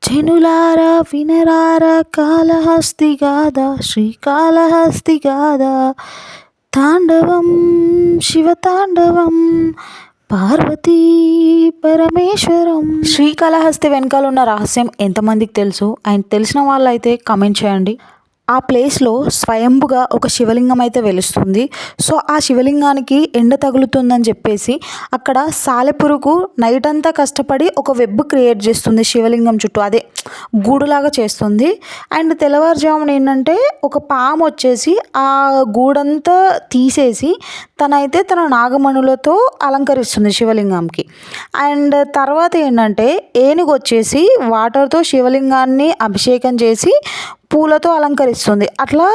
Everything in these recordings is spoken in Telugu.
జనులారా వినరారా కాళహస్తి గాథ శ్రీకాళహస్తి గాథ తాండవం శివతాండవం పార్వతీ పరమేశ్వరం. శ్రీకాళహస్తి వెనకాల ఉన్న రహస్యం ఎంతమందికి తెలుసు? అండ్ తెలిసిన వాళ్ళైతే కమెంట్ చేయండి. ఆ ప్లేస్లో స్వయంభుగా ఒక శివలింగం అయితే వెలుస్తుంది. సో ఆ శివలింగానికి ఎండ తగులుతుందని చెప్పేసి అక్కడ సాలెపురుగు నైట్ అంతా కష్టపడి ఒక వెబ్ క్రియేట్ చేస్తుంది శివలింగం చుట్టూ, అదే గూడులాగా చేస్తుంది. అండ్ తెల్లవారుజామున ఏంటంటే ఒక పాము వచ్చేసి ఆ గూడంతా తీసేసి తన నాగమణులతో అలంకరిస్తుంది శివలింగంకి. అండ్ తర్వాత ఏంటంటే ఏనుగు వచ్చేసి వాటర్తో శివలింగాన్ని అభిషేకం చేసి పూలతో అలంకరిస్తుంది. అట్లా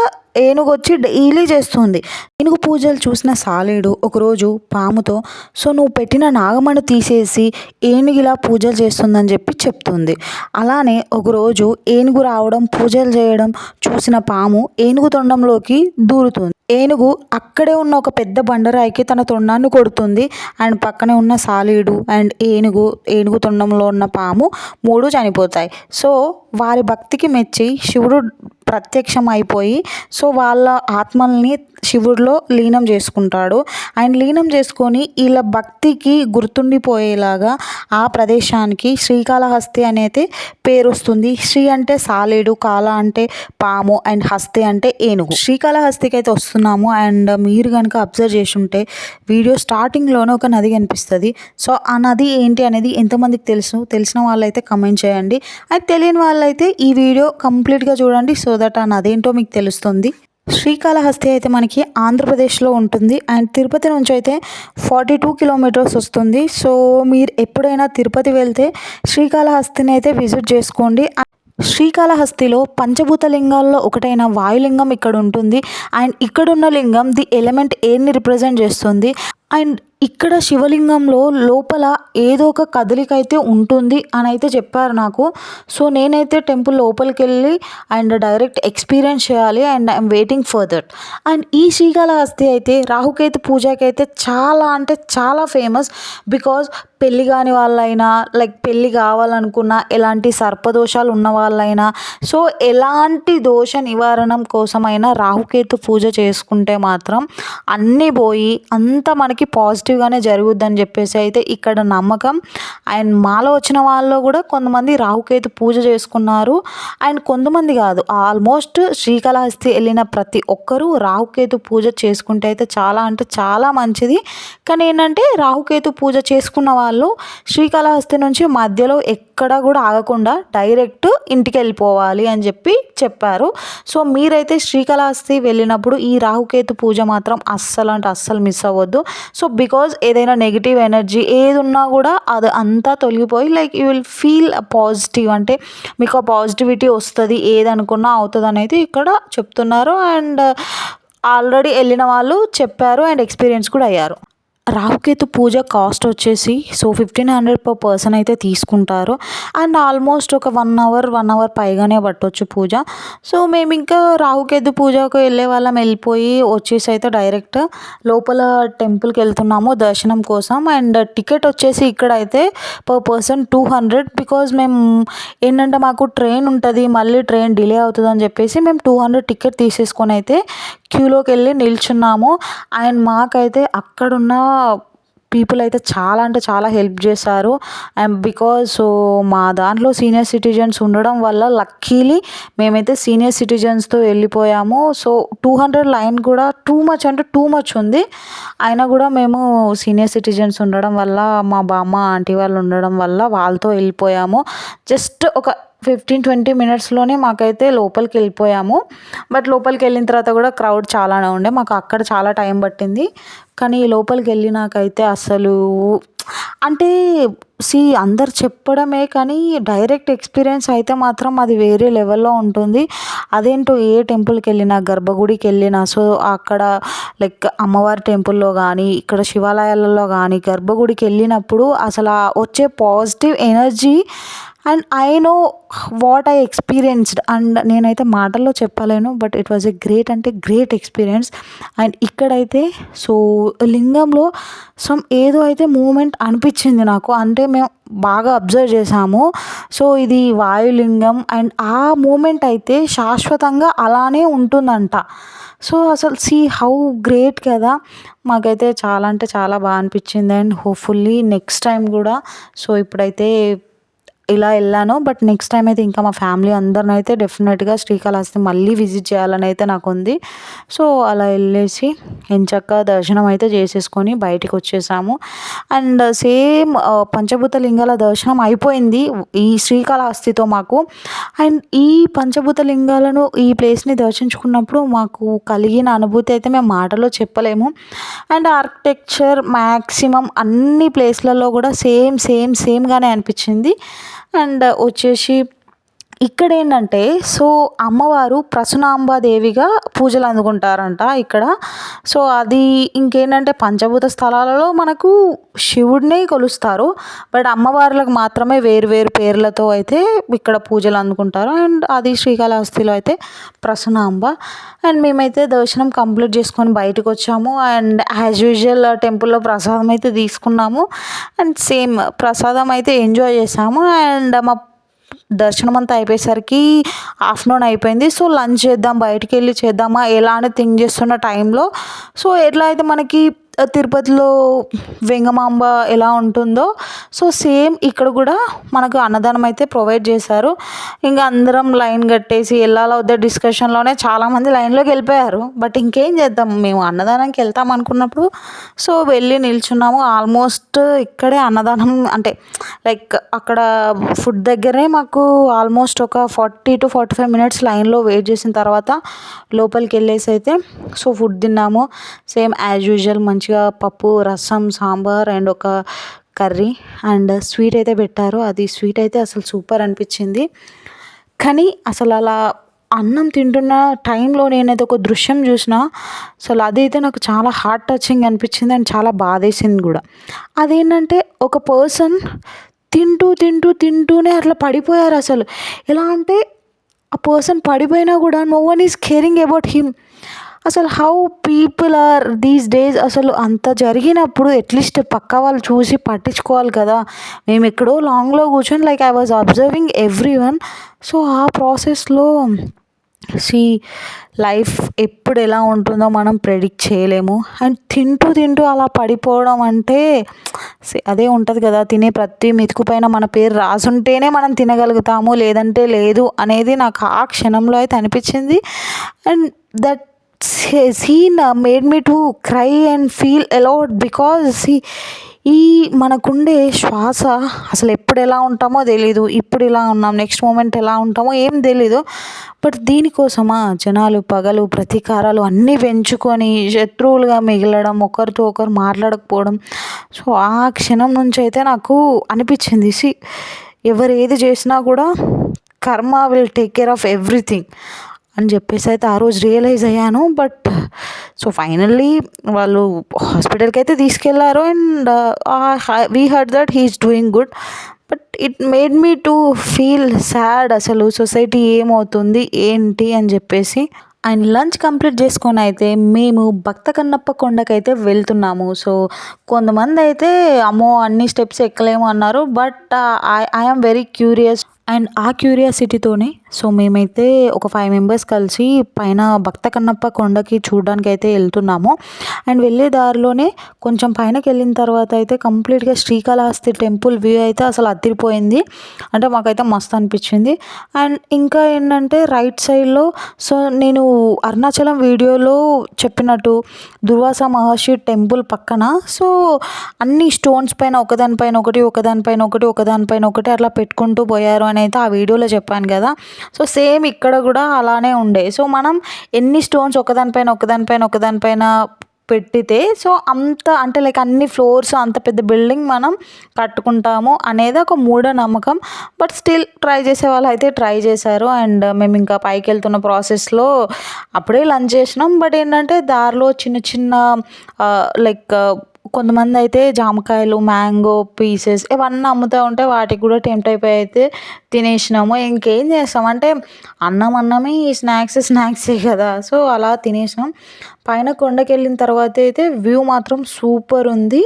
ఏనుగు వచ్చి డైలీ చేస్తుంది. ఏనుగు పూజలు చూసిన సాలేడు ఒకరోజు పాముతో, సో నువ్వు పెట్టిన నాగమణి తీసేసి ఏనుగు ఇలా పూజలు చేస్తుందని చెప్పి చెప్తుంది. అలానే ఒకరోజు ఏనుగు రావడం పూజలు చేయడం చూసిన పాము ఏనుగు తొండంలోకి దూరుతుంది. ఏనుగు అక్కడే ఉన్న ఒక పెద్ద బండరాయికి తన తొండాన్ని కొడుతుంది. అండ్ పక్కనే ఉన్న సాలీడు అండ్ ఏనుగు తొండంలో ఉన్న పాము మూడు చనిపోతాయి. సో వారి భక్తికి మెచ్చి శివుడు ప్రత్యక్షం అయిపోయి సో వాళ్ళ ఆత్మల్ని శివుడిలో లీనం చేసుకుంటాడు. అండ్ లీనం చేసుకొని వీళ్ళ భక్తికి గుర్తుండిపోయేలాగా ఆ ప్రదేశానికి శ్రీకాళహస్తి అనేది పేరు వస్తుంది. శ్రీ అంటే సాలేడు, కాళ అంటే పాము అండ్ హస్తి అంటే ఏనుగు. శ్రీకాళహస్తికి అయితే వస్తున్నాము. అండ్ మీరు కనుక అబ్జర్వ్ చేసి ఉంటే వీడియో స్టార్టింగ్లోనే ఒక నది కనిపిస్తుంది. సో ఆ నది ఏంటి అనేది ఎంతమందికి తెలుసు? తెలిసిన వాళ్ళైతే కమెంట్ చేయండి. అండ్ తెలియని వాళ్ళైతే ఈ వీడియో కంప్లీట్గా చూడండి సో దట్ ఆ నది ఏంటో మీకు తెలుస్తుంది. శ్రీకాళహస్తి అయితే మనకి ఆంధ్రప్రదేశ్లో ఉంటుంది. అండ్ తిరుపతి నుంచి అయితే 42 కిలోమీటర్స్ వస్తుంది. సో మీరు ఎప్పుడైనా తిరుపతి వెళ్తే శ్రీకాళహస్తిని అయితే విజిట్ చేసుకోండి. శ్రీకాళహస్తిలో పంచభూత లింగాల్లో ఒకటైన వాయులింగం ఇక్కడ ఉంటుంది. అండ్ ఇక్కడున్న లింగం ది ఎలిమెంట్ ఎయిర్ని రిప్రజెంట్ చేస్తుంది. అండ్ ఇక్కడ శివలింగంలో లోపల ఏదో ఒక కదలిక అయితే ఉంటుంది అని అయితే చెప్పారు నాకు. సో నేనైతే టెంపుల్ లోపలికి వెళ్ళి అండ్ డైరెక్ట్ ఎక్స్పీరియన్స్ చేయాలి and I'm waiting for that. And ఈ శ్రీకాళహస్తి అయితే రాహుకేతు పూజకి అయితే చాలా అంటే చాలా ఫేమస్. బికాజ్ పెళ్ళి కాని వాళ్ళైనా లైక్ పెళ్ళి కావాలనుకున్న ఎలాంటి సర్పదోషాలు ఉన్న వాళ్ళైనా సో ఎలాంటి దోష నివారణం కోసమైనా రాహుకేతు పూజ చేసుకుంటే మాత్రం అన్నీ పోయి అంతా మనకి పాజిటివ్గానే జరుగుద్దని చెప్పేసి అయితే ఇక్కడ నమ్మకం. అండ్ మాలో వచ్చిన వాళ్ళు కూడా కొంతమంది రాహుకేతు పూజ చేసుకున్నారు. అండ్ కొంతమంది కాదు, ఆల్మోస్ట్ శ్రీకాళహస్తి వెళ్ళిన ప్రతి ఒక్కరూ రాహుకేతు పూజ చేసుకుంటే అయితే చాలా అంటే చాలా మంచిది. కానీ ఏంటంటే రాహుకేతు పూజ చేసుకున్న వాళ్ళు శ్రీకాళహస్తి నుంచి మధ్యలో ఎక్కడ కూడా ఆగకుండా డైరెక్ట్ ఇంటికి వెళ్ళిపోవాలి అని చెప్పారు. సో మీరైతే శ్రీకాళహస్తి వెళ్ళినప్పుడు ఈ రాహుకేతు పూజ మాత్రం అస్సలు అంటే అస్సలు మిస్ అవ్వద్దు. సో బికాజ్ ఏదైనా నెగిటివ్ ఎనర్జీ ఏది ఉన్నా కూడా అది అంతా తొలగిపోయి like you will feel positive, అంటే మీకు ఆ పాజిటివిటీ వస్తుంది, ఏదనుకున్నా అవుతుంది అనేది ఇక్కడ చెప్తున్నారు. అండ్ ఆల్రెడీ వెళ్ళిన వాళ్ళు చెప్పారు అండ్ ఎక్స్పీరియన్స్ కూడా అయ్యారు. రాహుకేతు పూజ కాస్ట్ వచ్చేసి సో 1500 పర్ పర్సన్ అయితే తీసుకుంటారు. అండ్ ఆల్మోస్ట్ ఒక 1 అవర్ పైగానే పట్టవచ్చు పూజ. సో మేము ఇంకా రాహుకేతు పూజకు వెళ్ళే వాళ్ళం వెళ్ళిపోయి వచ్చేసి అయితే డైరెక్ట్ లోపల టెంపుల్కి వెళ్తున్నాము దర్శనం కోసం. అండ్ టికెట్ వచ్చేసి ఇక్కడ అయితే పర్ పర్సన్ 200. బికాజ్ మేము ఏంటంటే మాకు ట్రైన్ ఉంటుంది, మళ్ళీ ట్రైన్ డిలే అవుతుంది అని చెప్పేసి మేము 200 టికెట్ తీసేసుకొని అయితే క్యూలోకి వెళ్ళి నిల్చున్నాము. అండ్ మాకైతే అక్కడున్న పీపుల్ అయితే చాలా అంటే చాలా హెల్ప్ చేశారు. అండ్ బికాజ్ సో మా దాంట్లో సీనియర్ సిటిజన్స్ ఉండడం వల్ల లక్కీలీ మేమైతే సీనియర్ సిటిజన్స్తో వెళ్ళిపోయాము. సో 200 లైన్ కూడా టూ మచ్ అంటే టూ మచ్ ఉంది. అయినా కూడా మేము సీనియర్ సిటిజన్స్ ఉండడం వల్ల మా బామ్మ ఆంటీ వాళ్ళు ఉండడం వల్ల వాళ్ళతో వెళ్ళిపోయాము. జస్ట్ ఒక 15-20 మినిట్స్లోనే మాకైతే లోపలికి వెళ్ళిపోయాము. బట్ లోపలికి వెళ్ళిన తర్వాత కూడా క్రౌడ్ చాలానే ఉండే, మాకు అక్కడ చాలా టైం పట్టింది. కానీ లోపలికి వెళ్ళినాకైతే అసలు అంటే అందరు చెప్పడమే కానీ డైరెక్ట్ ఎక్స్పీరియన్స్ అయితే మాత్రం అది వేరే లెవెల్లో ఉంటుంది. అదేంటో ఏ టెంపుల్కి వెళ్ళినా గర్భగుడికి వెళ్ళినా సో అక్కడ లైక్ అమ్మవారి టెంపుల్లో కానీ ఇక్కడ శివాలయాలలో కానీ గర్భగుడికి వెళ్ళినప్పుడు అసలు వచ్చే positive energy and I know what I experienced. And నేనైతే మాటల్లో చెప్పలేను, but it was a great అంటే గ్రేట్ ఎక్స్పీరియన్స్. అండ్ ఇక్కడైతే సో లింగంలో ఏదో అయితే మూమెంట్ అనిపించింది నాకు. అంటే మేము బాగా అబ్జర్వ్ చేసాము. సో ఇది వాయులింగం అండ్ ఆ మూమెంట్ అయితే శాశ్వతంగా అలానే ఉంటుందంట. సో అసలు హౌ గ్రేట్ కదా. మాకైతే చాలా అంటే చాలా బాగా అనిపించింది. అండ్ హోప్ఫుల్లీ నెక్స్ట్ టైం కూడా సో ఇప్పుడైతే ఇలా వెళ్ళాను, బట్ నెక్స్ట్ టైం అయితే ఇంకా మా ఫ్యామిలీ అందరిని అయితే డెఫినెట్గా శ్రీకాళహస్తి మళ్ళీ విజిట్ చేయాలని అయితే నాకు ఉంది. సో అలా వెళ్ళేసి ఎంచక్కా దర్శనం అయితే చేసేసుకొని బయటికి వచ్చేసాము. అండ్ సేమ్ పంచభూత లింగాల దర్శనం అయిపోయింది ఈ శ్రీకాళహస్తితో మాకు. అండ్ ఈ పంచభూత లింగాలను ఈ ప్లేస్ని దర్శించుకున్నప్పుడు మాకు కలిగిన అనుభూతి అయితే మేము మాటలో చెప్పలేము. అండ్ ఆర్కిటెక్చర్ మ్యాక్సిమం అన్ని ప్లేస్లలో కూడా సేమ్గానే అనిపించింది. అండ్ వచ్చేసి ఇక్కడ ఏంటంటే సో అమ్మవారు ప్రసన్నాంబాదేవిగా పూజలు అందుకుంటారంట ఇక్కడ. సో అది ఇంకేంటంటే పంచభూత స్థలాలలో మనకు శివుడిని కొలుస్తారు, బట్ అమ్మవార్లకు మాత్రమే వేరు వేరు పేర్లతో అయితే ఇక్కడ పూజలు అందుకుంటారు. అండ్ అది శ్రీకాళహస్తిలో అయితే ప్రసన్నాంబ. అండ్ మేమైతే దర్శనం కంప్లీట్ చేసుకొని బయటకు వచ్చాము. అండ్ యాజ్ యూజువల్ టెంపుల్లో ప్రసాదం అయితే తీసుకున్నాము. అండ్ సేమ్ ప్రసాదం అయితే ఎంజాయ్ చేసాము. అండ్ మా దర్శనం అంతా అయిపోయేసరికి ఆఫ్టర్నూన్ అయిపోయింది. సో లంచ్ చేద్దాం, బయటికి వెళ్ళి చేద్దామా ఎలా అని థింక్ చేస్తున్న టైంలో సో ఎట్లా అయితే మనకి తిరుపతిలో వెంగమాంబ ఎలా ఉంటుందో సో సేమ్ ఇక్కడ కూడా మనకు అన్నదానం అయితే ప్రొవైడ్ చేశారు. ఇంకా అందరం లైన్ కట్టేసి వెళ్ళాలా వద్ద డిస్కషన్లోనే చాలామంది లైన్లోకి వెళ్ళిపోయారు. బట్ ఇంకేం చేద్దాం, మేము అన్నదానానికి వెళ్తాం అనుకున్నప్పుడు సో వెళ్ళి నిల్చున్నాము. ఆల్మోస్ట్ ఇక్కడే అన్నదానం అంటే లైక్ అక్కడ ఫుడ్ దగ్గరే మాకు ఆల్మోస్ట్ ఒక 40 to 45 minutes లైన్లో వెయిట్ చేసిన తర్వాత లోపలికి వెళ్ళేసి అయితే సో ఫుడ్ తిన్నాము. సేమ్ యాజ్ యూజువల్ మంచిగా పప్పు, రసం, సాంబార్ అండ్ ఒక కర్రీ అండ్ స్వీట్ అయితే పెట్టారు. అది స్వీట్ అయితే అసలు సూపర్ అనిపించింది. కానీ అసలు అలా అన్నం తింటున్న టైంలో నేనైతే ఒక దృశ్యం చూసిన, అసలు అదైతే నాకు చాలా హార్ట్ టచింగ్ అనిపించింది అండ్ చాలా బాధేసింది కూడా. అదేంటంటే ఒక పర్సన్ తింటూనే అట్లా పడిపోయారు. అసలు ఎలా అంటే ఆ పర్సన్ పడిపోయినా కూడా no one is caring about him. అసలు how people are these days. అసలు అంత జరిగినప్పుడు అట్లీస్ట్ పక్క వాళ్ళు చూసి పట్టించుకోవాలి కదా. మేము ఎక్కడో లాంగ్లో కూర్చొని like I was observing every one. So ఆ ప్రాసెస్లో లైఫ్ ఎప్పుడు ఎలా ఉంటుందో మనం ప్రెడిక్ట్ చేయలేము. అండ్ తింటూ అలా పడిపోవడం అంటే అదే ఉంటుంది కదా, తినే ప్రతి మెతుకు పైన మన పేరు రాసుంటేనే మనం తినగలుగుతాము, లేదంటే లేదు అనేది నాకు ఆ క్షణంలో అయితే అనిపించింది. And that scene made me to cry and feel a lot because ఈ మనకుండే శ్వాస అసలు ఎప్పుడు ఎలా ఉంటామో తెలీదు. ఇప్పుడు ఇలా ఉన్నాం, నెక్స్ట్ మూమెంట్ ఎలా ఉంటామో ఏం తెలీదు. బట్ దీనికోసమా జనాలు పగలు ప్రతీకారాలు అన్నీ పెంచుకొని శత్రువులుగా మిగలడం, ఒకరితో ఒకరు మాట్లాడకపోవడం. సో ఆ క్షణం నుంచి అయితే నాకు అనిపించింది ఎవరు ఏది చేసినా కూడా కర్మ will take care of everything అని చెప్పేసి అయితే ఆ రోజు రియలైజ్ అయ్యాను. బట్ సో ఫైనల్లీ వాళ్ళు హాస్పిటల్కి అయితే తీసుకెళ్లారు. And we heard that he's doing good. But it made me to feel sad. అసలు సొసైటీ ఏమవుతుంది ఏంటి అని చెప్పేసి. అండ్ లంచ్ కంప్లీట్ చేసుకొని అయితే మేము భక్త కన్నప్ప కొండకైతే వెళ్తున్నాము. సో కొంతమంది అయితే అమ్మో అన్ని స్టెప్స్ ఎక్కలేము అన్నారు. But I am very curious. And ఆ క్యూరియాసిటీతోనే సో మేమైతే ఒక 5 members కలిసి పైన భక్త కన్నప్ప కొండకి చూడడానికి అయితే వెళ్తున్నాము. అండ్ వెళ్ళే దారిలోనే కొంచెం పైనకి వెళ్ళిన తర్వాత అయితే కంప్లీట్గా శ్రీకాళహస్తి టెంపుల్ వ్యూ అయితే అసలు అదిరిపోయింది. అంటే మాకైతే మస్తు అనిపించింది. అండ్ ఇంకా ఏంటంటే రైట్ సైడ్లో సో నేను అరుణాచలం వీడియోలో చెప్పినట్టు దుర్వాస మహర్షి టెంపుల్ పక్కన సో అన్ని స్టోన్స్ పైన ఒకదానిపైన ఒకటి అట్లా పెట్టుకుంటూ పోయారు అని అయితే ఆ వీడియోలో చెప్పాను కదా. సో సేమ్ ఇక్కడ కూడా అలానే ఉండే. సో మనం ఎన్ని స్టోన్స్ ఒకదానిపైన పెట్టితే సో అంత అంటే లైక్ అన్ని ఫ్లోర్స్ అంత పెద్ద బిల్డింగ్ మనం కట్టుకుంటాము అనేది ఒక మూఢనమ్మకం. బట్ స్టిల్ ట్రై చేసే వాళ్ళు అయితే ట్రై చేశారు. అండ్ మేము ఇంకా పైకి వెళ్తున్న ప్రాసెస్లో అప్పుడే లంచ్ చేసినాం. బట్ ఏంటంటే దారిలో చిన్న లైక్ కొంతమంది అయితే జామకాయలు, మ్యాంగో పీసెస్ ఇవన్నీ అమ్ముతూ ఉంటే వాటికి కూడా టెంప్ట్ అయిపోయి అయితే తినేసినాము. ఇంకేం చేస్తాం అంటే అన్నం అన్నమే, స్నాక్సే కదా! సో, అలా తినేసినాం. పైన కొండకెళ్ళిన తర్వాత అయితే వ్యూ మాత్రం సూపర్ ఉంది.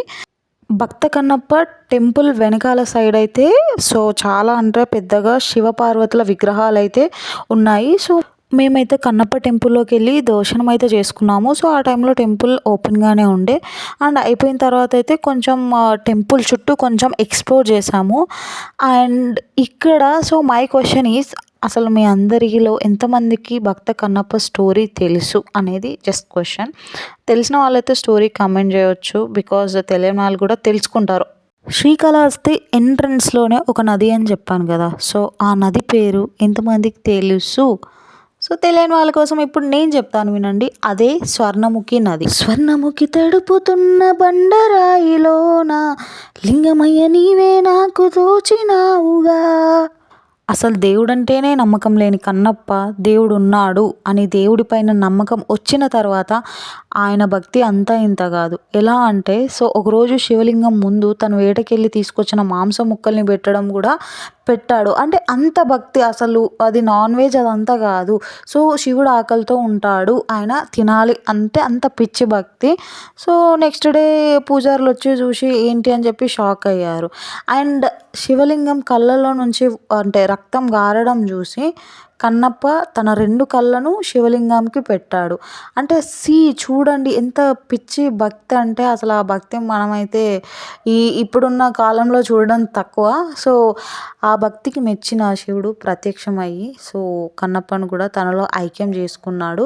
భక్త కన్నప్ప టెంపుల్ వెనకాల సైడ్ అయితే సో, చాలా అంటే పెద్దగా శివపార్వతుల విగ్రహాలైతే ఉన్నాయి. సో, మేమైతే కన్నప్ప టెంపుల్లోకి వెళ్ళి దర్శనం అయితే చేసుకున్నాము. సో, ఆ టైంలో టెంపుల్ ఓపెన్గానే ఉండే. అండ్ అయిపోయిన తర్వాత అయితే కొంచెం టెంపుల్ చుట్టూ కొంచెం ఎక్స్ప్లోర్ చేసాము. అండ్ ఇక్కడ సో, మై క్వశ్చన్ ఈజ్ అసలు మీ అందరిలో ఎంతమందికి భక్త కన్నప్ప స్టోరీ తెలుసు అనేది జస్ట్ క్వశ్చన్. తెలిసిన వాళ్ళైతే స్టోరీ కామెంట్ చేయొచ్చు. బికాజ్ తెలియని వాళ్ళు కూడా తెలుసుకుంటారు. శ్రీకాళహస్తి ఎంట్రన్స్లోనే ఒక నది అని చెప్పాను కదా! సో, ఆ నది పేరు ఎంతమందికి తెలుసు? సో, తెలియని వాళ్ళ కోసం ఇప్పుడు నేను చెప్తాను వినండి. అదే స్వర్ణముఖి నది. స్వర్ణముఖి తడుపుతున్న బండరాయిలోన లింగమయ్య నీవే నాకు తోచినావుగా. అసలు దేవుడంటేనే నమ్మకం లేని కన్నప్ప దేవుడున్నాడు అని దేవుడిపైన నమ్మకం వచ్చిన తర్వాత ఆయన భక్తి అంతా ఇంత కాదు. ఎలా అంటే సో, ఒకరోజు శివలింగం ముందు తను వేటకెళ్ళి తీసుకొచ్చిన మాంసం ముక్కల్ని పెట్టడం కూడా పెట్టాడు. అంటే అంత భక్తి అసలు అది నాన్ వెజ్ అదంతా కాదు. సో, శివుడు ఆకలితో ఉంటాడు. ఆయన తినాలి అంటే అంత పిచ్చి భక్తి. సో, నెక్స్ట్ డే పూజారులు వచ్చి చూసి ఏంటి అని చెప్పి షాక్ అయ్యారు. అండ్ శివలింగం కళ్ళలో నుంచి అంటే రక్తం గారడం చూసి కన్నప్ప తన 2 కళ్ళను శివలింగంకి పెట్టాడు. అంటే చూడండి ఎంత పిచ్చి భక్తి అంటే అసలు ఆ భక్తి మనమైతే ఇప్పుడున్న కాలంలో చూడడం తక్కువ. సో, ఆ భక్తికి మెచ్చిన శివుడు ప్రత్యక్షమయ్యి సో, కన్నప్పను కూడా తనలో ఐక్యం చేసుకున్నాడు.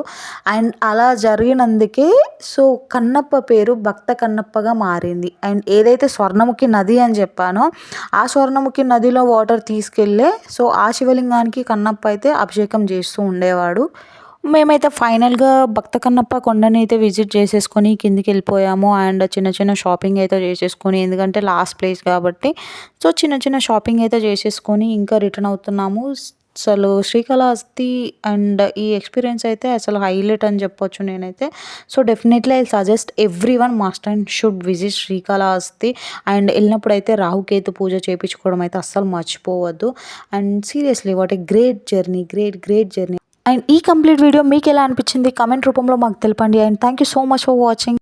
అండ్ అలా జరిగినందుకే సో, కన్నప్ప పేరు భక్త కన్నప్పగా మారింది. అండ్ ఏదైతే స్వర్ణముఖి నది అని చెప్పానో ఆ స్వర్ణముఖి నదిలో వాటర్ తీసుకెళ్ళే సో, ఆ శివలింగానికి కన్నప్ప అయితే అభిషేకం చేస్తూ ఉండేవాడు. మేమైతే ఫైనల్‌గా భక్త కన్నప్ప కొండని అయితే విజిట్ చేసేసుకొని కిందికి వెళ్ళిపోయాము. అండ్ చిన్న చిన్న షాపింగ్ అయితే చేసేసుకొని ఎందుకంటే లాస్ట్ ప్లేస్ కాబట్టి సో, చిన్న చిన్న షాపింగ్ అయితే చేసేసుకొని ఇంకా రిటర్న్ అవుతున్నాము. అసలు శ్రీకాళహస్తి అండ్ ఈ ఎక్స్పీరియన్స్ అయితే అసలు హైలైట్ అని చెప్పొచ్చు నేనైతే. So, definitely I suggest everyone must and should visit Srikalahasti. And వెళ్ళినప్పుడైతే రాహుకేతు పూజ చేయించుకోవడం అయితే అస్సలు మర్చిపోవద్దు. And seriously what a great journey, great journey. And ఈ కంప్లీట్ వీడియో మీకు ఎలా అనిపించింది కామెంట్ రూపంలో మాకు తెలపండి. And thank you so much for watching.